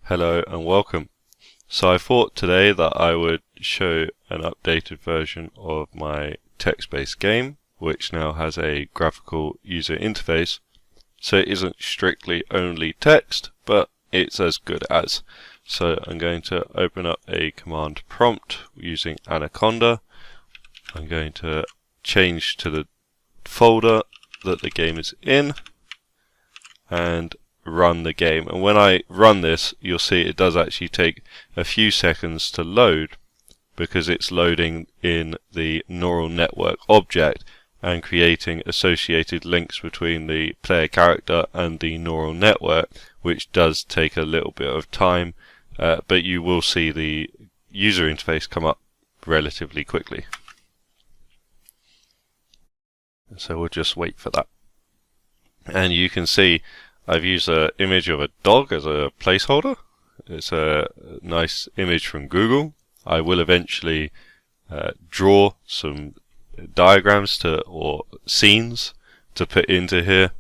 Hello and welcome. So I thought today that I would show an updated version of my text-based game, which now has a graphical user interface. So it isn't strictly only text, but it's as good as. So I'm going to open up a command prompt using Anaconda. I'm going to change to the folder that the game is in and run the game. And when I run this, you'll see it does actually take a few seconds to load because it's loading in the neural network object and creating associated links between the player character and the neural network, which does take a little bit of time, but you will see the user interface come up relatively quickly. So we'll just wait for that. And you can see I've used an image of a dog as a placeholder. It's a nice image from Google. I will eventually draw some diagrams or scenes to put into here,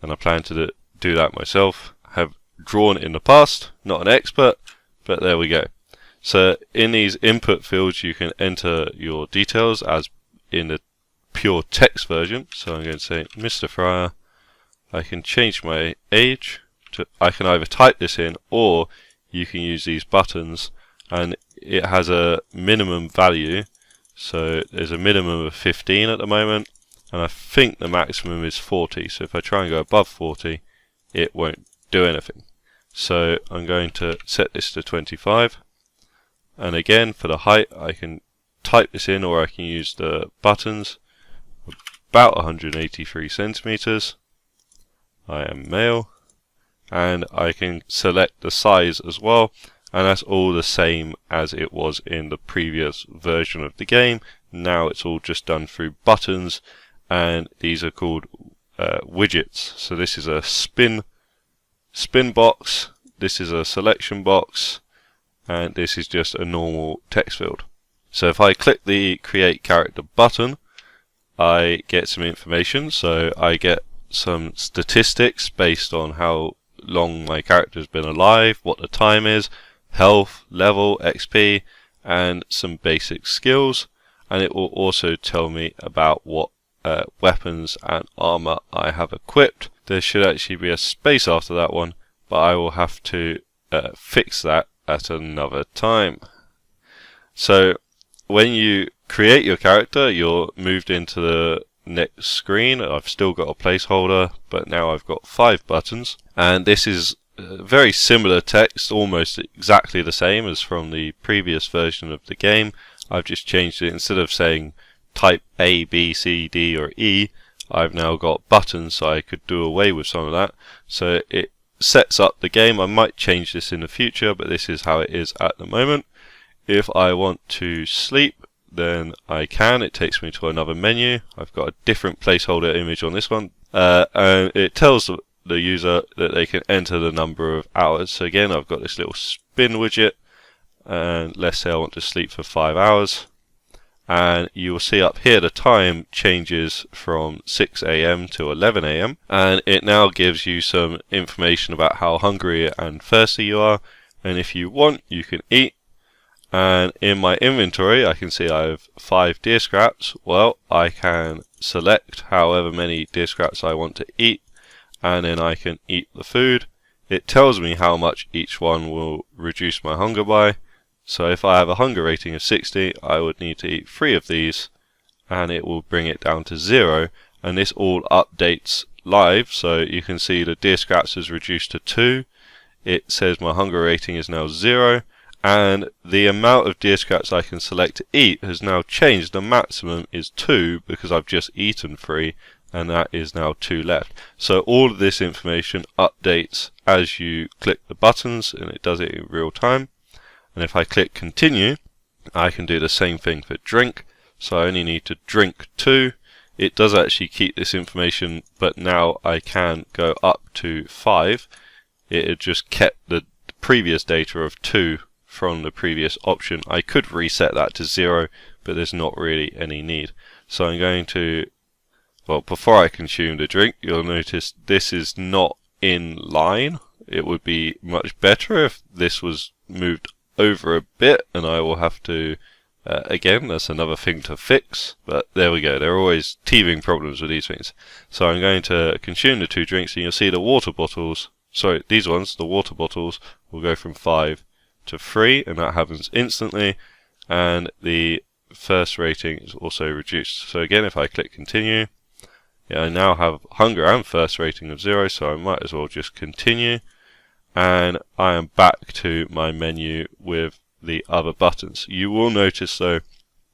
and I plan to do that myself. I have drawn in the past, not an expert, but there we go. So in these input fields you can enter your details as in the pure text version. So I'm going to say Mr. Fryer. I can change my age to, I can either type this in or you can use these buttons, and it has a minimum value. So there's a minimum of 15 at the moment, and I think the maximum is 40. So if I try and go above 40, it won't do anything. So I'm going to set this to 25. And again, for the height, I can type this in or I can use the buttons. About 183 centimeters. I am male, and I can select the size as well, and that's all the same as it was in the previous version of the game. Now it's all just done through buttons, and these are called widgets. So this is a spin box, this is a selection box, and this is just a normal text field. So if I click the create character button, I get some information. So I get some statistics based on how long my character has been alive, what the time is, health, level, XP, and some basic skills. And it will also tell me about what weapons and armor I have equipped. There should actually be a space after that one, but I will have to fix that at another time. So when you create your character, you're moved into the next screen. I've still got a placeholder, but now I've got 5 buttons, and this is very similar text, almost exactly the same as from the previous version of the game. I've just changed it. Instead of saying type A, B, C, D or E, I've now got buttons, so I could do away with some of that. So it sets up the game. I might change this in the future, but this is how it is at the moment. If I want to sleep, then I can. It takes me to another menu. I've got a different placeholder image on this one, and it tells the user that they can enter the number of hours. So again, I've got this little spin widget, and let's say I want to sleep for 5 hours, and you will see up here the time changes from 6 AM to 11 AM, and it now gives you some information about how hungry and thirsty you are, and if you want, you can eat. And in my inventory, I can see I have 5 deer scraps. Well, I can select however many deer scraps I want to eat, and then I can eat the food. It tells me how much each one will reduce my hunger by. So if I have a hunger rating of 60, I would need to eat 3 of these, and it will bring it down to 0. And this all updates live, so you can see the deer scraps is reduced to 2. It says my hunger rating is now 0. And the amount of deer scraps I can select to eat has now changed. The maximum is 2 because I've just eaten 3, and that is now 2 left. So all of this information updates as you click the buttons, and it does it in real time. And if I click continue, I can do the same thing for drink. So I only need to drink 2. It does actually keep this information, but now I can go up to 5. It had just kept the previous data of 2 from the previous option. I could reset that to 0, but there's not really any need. So I'm going to, well, before I consume the drink, you'll notice this is not in line. It would be much better if this was moved over a bit, and I will have to again, that's another thing to fix, but there we go. There are always teething problems with these things. So I'm going to consume the 2 drinks, and you'll see the water bottles, sorry, these ones, the water bottles, will go from 5 to 3, and that happens instantly, and the first rating is also reduced. So again, if I click continue, yeah, I now have hunger and thirst rating of 0, so I might as well just continue, and I am back to my menu with the other buttons. You will notice though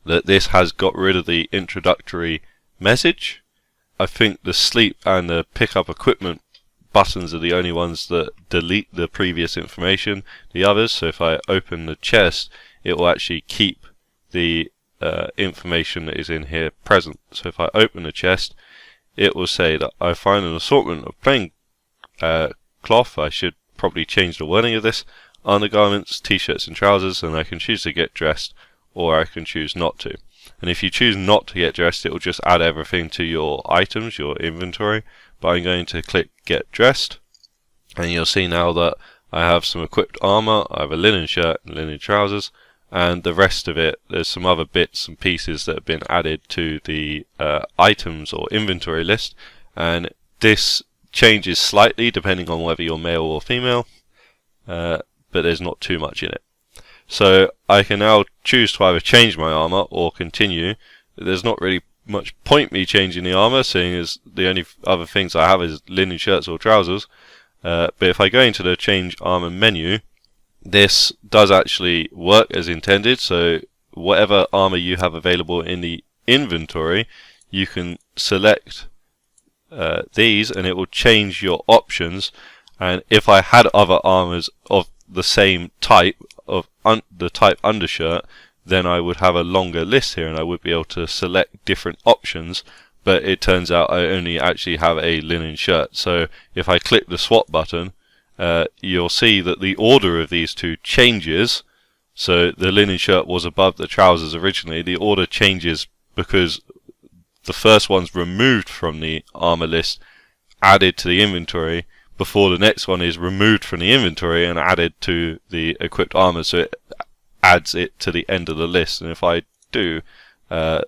that this has got rid of the introductory message. I think the sleep and the pick up equipment buttons are the only ones that delete the previous information. The others, so if I open the chest, it will actually keep the information that is in here present. So if I open the chest, it will say that I find an assortment of plain cloth. I should probably change the wording of this. Undergarments, t-shirts and trousers, and I can choose to get dressed, or I can choose not to. And if you choose not to get dressed, it will just add everything to your items, your inventory. But I'm going to click get dressed, and you'll see now that I have some equipped armor, I have a linen shirt and linen trousers, and the rest of it, there's some other bits and pieces that have been added to the items or inventory list, and this changes slightly depending on whether you're male or female, but there's not too much in it. So I can now choose to either change my armor or continue. There's not really much point me changing the armor, seeing as the only other things I have is linen shirts or trousers. But if I go into the change armor menu, this does actually work as intended. So whatever armor you have available in the inventory, you can select these and it will change your options. And if I had other armors of the same type, of the type undershirt, then I would have a longer list here and I would be able to select different options. But it turns out I only actually have a linen shirt. So if I click the swap button, you'll see that the order of these two changes. So the linen shirt was above the trousers originally. The order changes because the first one's removed from the armor list, added to the inventory, before the next one is removed from the inventory and added to the equipped armor. So it adds it to the end of the list. And if I do the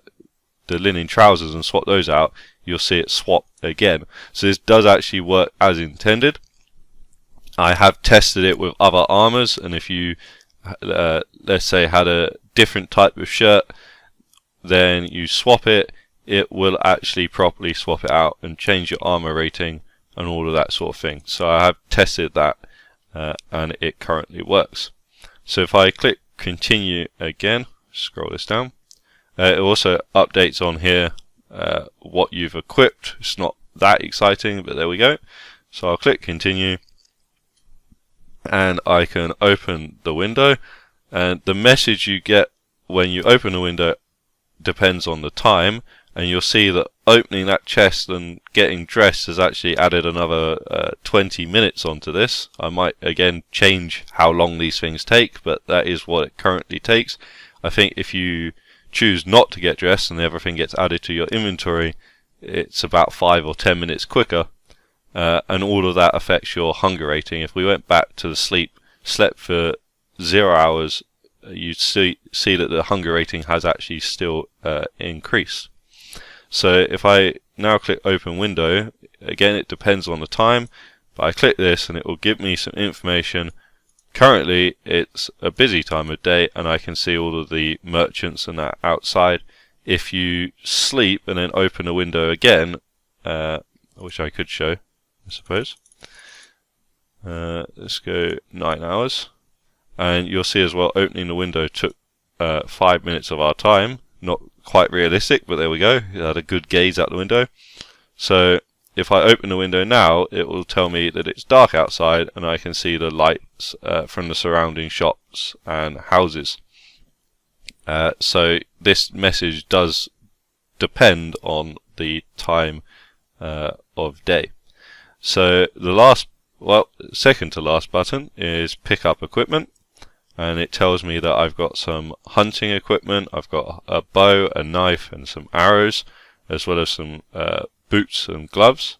linen trousers and swap those out, you'll see it swap again. So this does actually work as intended. I have tested it with other armors, and if you let's say had a different type of shirt, then you swap it, it will actually properly swap it out and change your armor rating and all of that sort of thing. So I have tested that and it currently works. So if I click continue again, scroll this down, it also updates on here what you've equipped. It's not that exciting, but there we go. So I'll click continue and I can open the window, and the message you get when you open the window depends on the time, and you'll see that opening that chest and getting dressed has actually added another 20 minutes onto this. I might again change how long these things take, but that is what it currently takes. I think if you choose not to get dressed and everything gets added to your inventory, it's about 5 or 10 minutes quicker, and all of that affects your hunger rating. If we went back to the slept for 0 hours, you'd see that the hunger rating has actually still increased. So if I now click open window, again it depends on the time, but I click this and it will give me some information. Currently it's a busy time of day and I can see all of the merchants and that outside. If you sleep and then open the window again, which I could show, I suppose. Let's go 9 hours. And you'll see as well, opening the window took 5 minutes of our time. Not quite realistic, but there we go. It had a good gaze out the window. So if I open the window now, it will tell me that it's dark outside and I can see the lights from the surrounding shops and houses. So this message does depend on the time of day. So the second to last button is pick up equipment, and it tells me that I've got some hunting equipment. I've got a bow, a knife and some arrows, as well as some boots and gloves.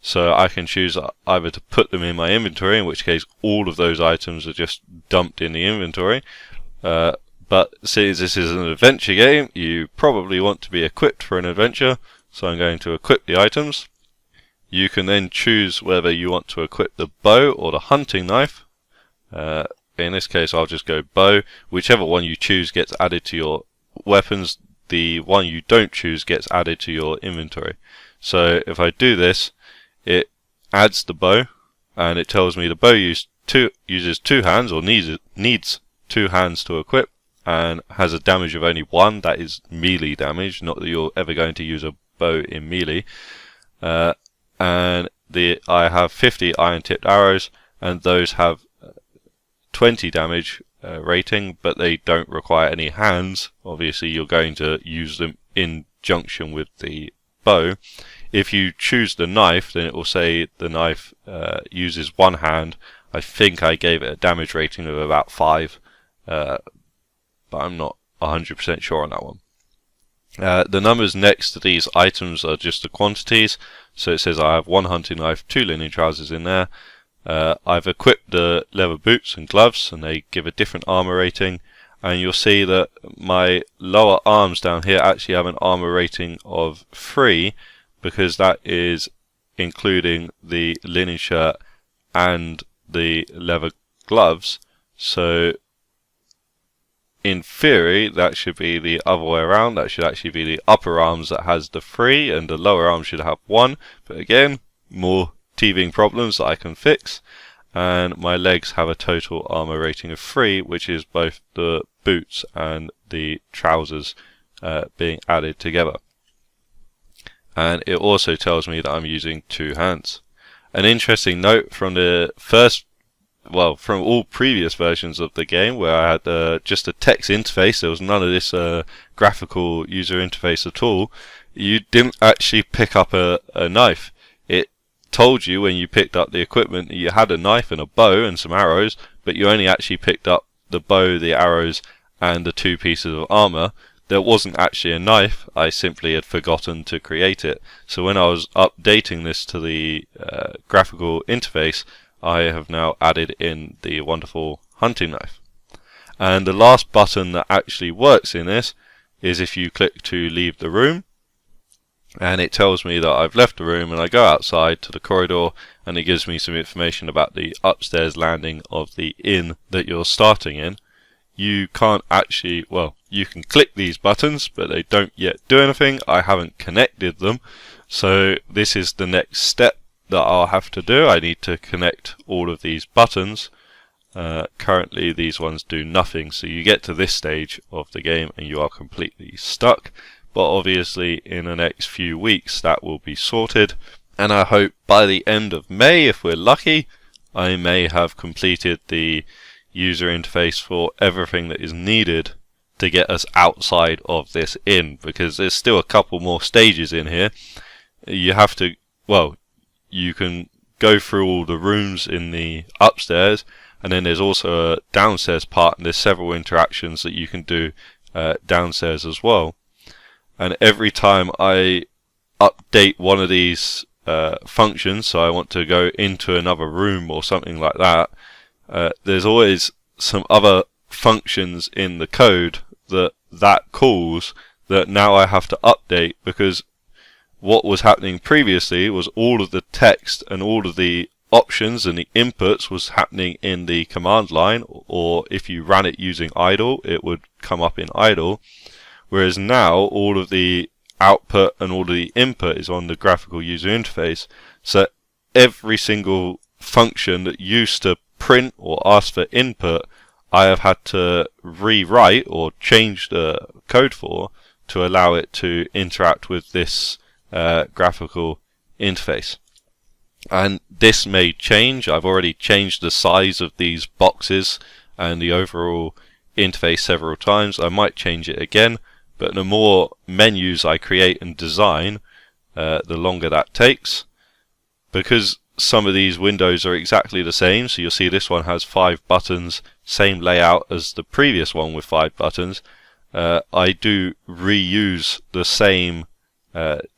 So I can choose either to put them in my inventory, in which case all of those items are just dumped in the inventory. But since this is an adventure game, you probably want to be equipped for an adventure, so I'm going to equip the items. You can then choose whether you want to equip the bow or the hunting knife. In this case, I'll just go bow. Whichever one you choose gets added to your weapons. The one you don't choose gets added to your inventory. So if I do this, it adds the bow, and it tells me the bow uses 2 hands, or needs 2 hands to equip, and has a damage of only 1. That is melee damage, not that you're ever going to use a bow in melee. And I have 50 iron-tipped arrows, and those have 20 damage rating, but they don't require any hands. Obviously, you're going to use them in junction with the bow. If you choose the knife, then it will say the knife uses 1 hand. I think I gave it a damage rating of about 5, but I'm not 100% sure on that one. The numbers next to these items are just the quantities. So it says I have 1 hunting knife, 2 linen trousers in there. I've equipped the leather boots and gloves, and they give a different armor rating. And you'll see that my lower arms down here actually have an armor rating of 3, because that is including the linen shirt and the leather gloves. So in theory, that should be the other way around. That should actually be the upper arms that has the 3, and the lower arms should have 1. But again, more teething problems that I can fix. And my legs have a total armor rating of 3, which is both the boots and the trousers being added together. And it also tells me that I'm using 2 hands. An interesting note from the from all previous versions of the game, where I had just a text interface, there was none of this graphical user interface at all, you didn't actually pick up a knife. It told you when you picked up the equipment that you had a knife and a bow and some arrows, but you only actually picked up the bow, the arrows, and the 2 pieces of armor. There wasn't actually a knife. I simply had forgotten to create it. So when I was updating this to the graphical interface, I have now added in the wonderful hunting knife. And the last button that actually works in this is if you click to leave the room, and it tells me that I've left the room, and I go outside to the corridor, and it gives me some information about the upstairs landing of the inn that you're starting in. You can't actually, you can click these buttons, but they don't yet do anything. I haven't connected them, so this is the next step that I'll have to do. I need to connect all of these buttons. Currently these ones do nothing, so you get to this stage of the game and you are completely stuck. But obviously in the next few weeks that will be sorted, and I hope by the end of May, if we're lucky, I may have completed the user interface for everything that is needed to get us outside of this inn, because there's still a couple more stages in here. You have to, you can go through all the rooms in the upstairs, and then there's also a downstairs part, and there's several interactions that you can do downstairs as well. And every time I update one of these functions, so I want to go into another room or something like that, there's always some other functions in the code that calls that now I have to update, because what was happening previously was all of the text and all of the options and the inputs was happening in the command line, or if you ran it using idle, it would come up in idle, whereas now all of the output and all of the input is on the graphical user interface. So every single function that used to print or ask for input, I have had to rewrite or change the code for to allow it to interact with this graphical interface. And this may change. I've already changed the size of these boxes and the overall interface several times. I might change it again, but the more menus I create and design, the longer that takes. Because some of these windows are exactly the same, so you'll see this one has 5 buttons, same layout as the previous one with 5 buttons. I do reuse the same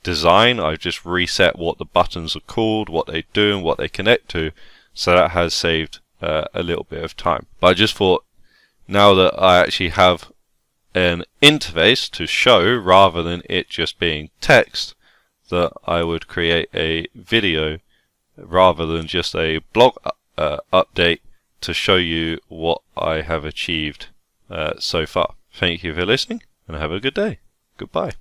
design. I've just reset what the buttons are called, what they do, and what they connect to, so that has saved a little bit of time. But I just thought, now that I actually have an interface to show rather than it just being text, that I would create a video rather than just a blog update to show you what I have achieved so far. Thank you for listening, and have a good day. Goodbye.